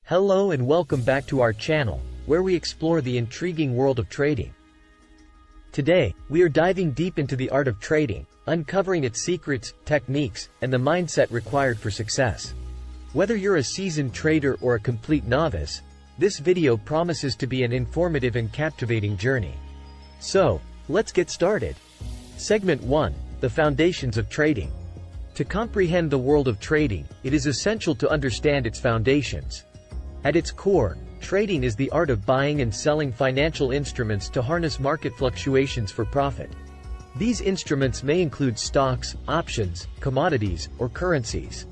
Hello and welcome back to our channel, where we explore the intriguing world of trading. Today, we are diving deep into the art of trading, uncovering its secrets, techniques, and the mindset required for success. Whether you're a seasoned trader or a complete novice, this video promises to be an informative and captivating journey. So, let's get started. Segment 1: The Foundations of Trading. To comprehend the world of trading, it is essential to understand its foundations. At its core, trading is the art of buying and selling financial instruments to harness market fluctuations for profit. These instruments may include stocks, options, commodities, or currencies.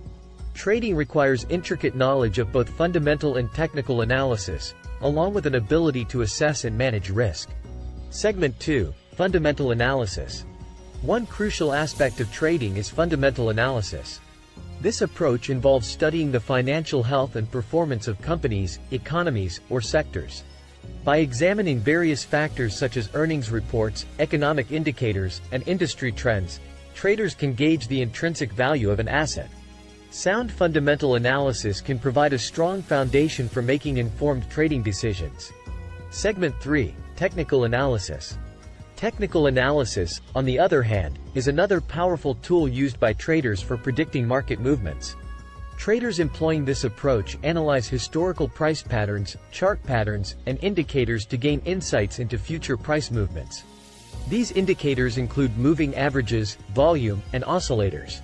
Trading requires intricate knowledge of both fundamental and technical analysis, along with an ability to assess and manage risk. Segment 2: Fundamental Analysis. One crucial aspect of trading is fundamental analysis. This approach involves studying the financial health and performance of companies, economies, or sectors. By examining various factors such as earnings reports, economic indicators, and industry trends, traders can gauge the intrinsic value of an asset. Sound fundamental analysis can provide a strong foundation for making informed trading decisions. Segment 3: Technical Analysis. Technical analysis, on the other hand, is another powerful tool used by traders for predicting market movements. Traders employing this approach analyze historical price patterns, chart patterns, and indicators to gain insights into future price movements. These indicators include moving averages, volume, and oscillators.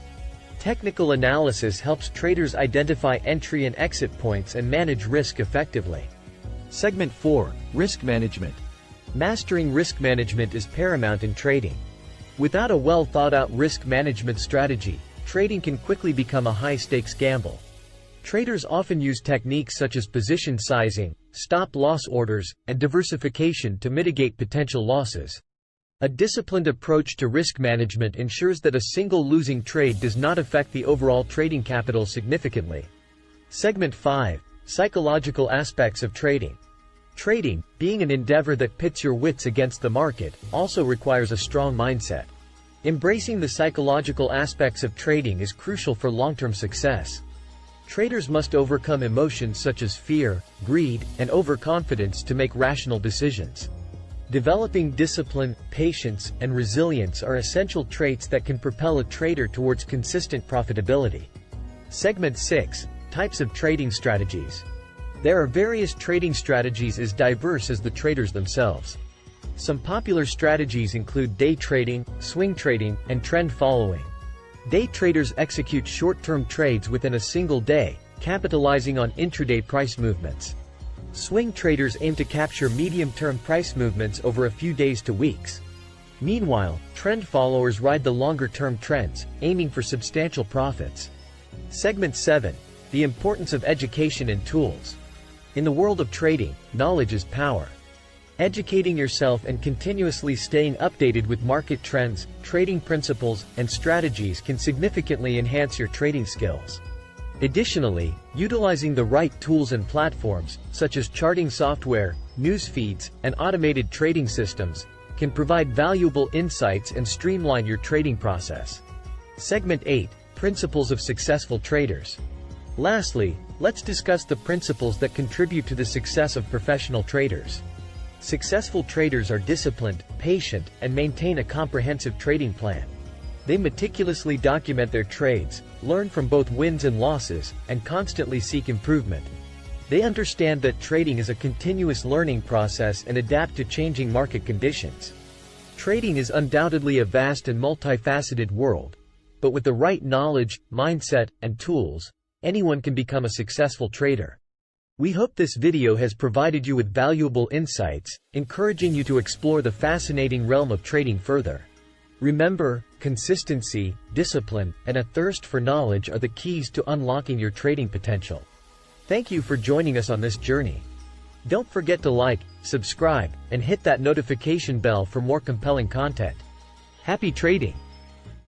Technical analysis helps traders identify entry and exit points and manage risk effectively. Segment 4: Risk Management. Mastering risk management is paramount in trading. Without a well-thought-out risk management strategy, trading can quickly become a high-stakes gamble. Traders often use techniques such as position sizing, stop-loss orders, and diversification to mitigate potential losses. A disciplined approach to risk management ensures that a single losing trade does not affect the overall trading capital significantly. Segment 5: Psychological Aspects of Trading. Trading, being an endeavor that pits your wits against the market, also requires a strong mindset. Embracing the psychological aspects of trading is crucial for long-term success. Traders must overcome emotions such as fear, greed, and overconfidence to make rational decisions. Developing discipline, patience, and resilience are essential traits that can propel a trader towards consistent profitability. Segment 6: Types of Trading Strategies. There are various trading strategies as diverse as the traders themselves. Some popular strategies include day trading, swing trading, and trend following. Day traders execute short-term trades within a single day, capitalizing on intraday price movements. Swing traders aim to capture medium-term price movements over a few days to weeks. Meanwhile, trend followers ride the longer-term trends, aiming for substantial profits. Segment 7: The Importance of Education and Tools. In the world of trading, knowledge is power. Educating yourself and continuously staying updated with market trends, trading principles, and strategies can significantly enhance your trading skills. Additionally, utilizing the right tools and platforms, such as charting software, news feeds, and automated trading systems, can provide valuable insights and streamline your trading process. Segment 8: Principles of Successful Traders. Lastly, let's discuss the principles that contribute to the success of professional traders. Successful traders are disciplined, patient, and maintain a comprehensive trading plan. They meticulously document their trades, learn from both wins and losses, and constantly seek improvement. They understand that trading is a continuous learning process and adapt to changing market conditions. Trading is undoubtedly a vast and multifaceted world, but with the right knowledge, mindset, and tools, anyone can become a successful trader. We hope this video has provided you with valuable insights, encouraging you to explore the fascinating realm of trading further. Remember, consistency, discipline, and a thirst for knowledge are the keys to unlocking your trading potential. Thank you for joining us on this journey. Don't forget to like, subscribe, and hit that notification bell for more compelling content. Happy trading!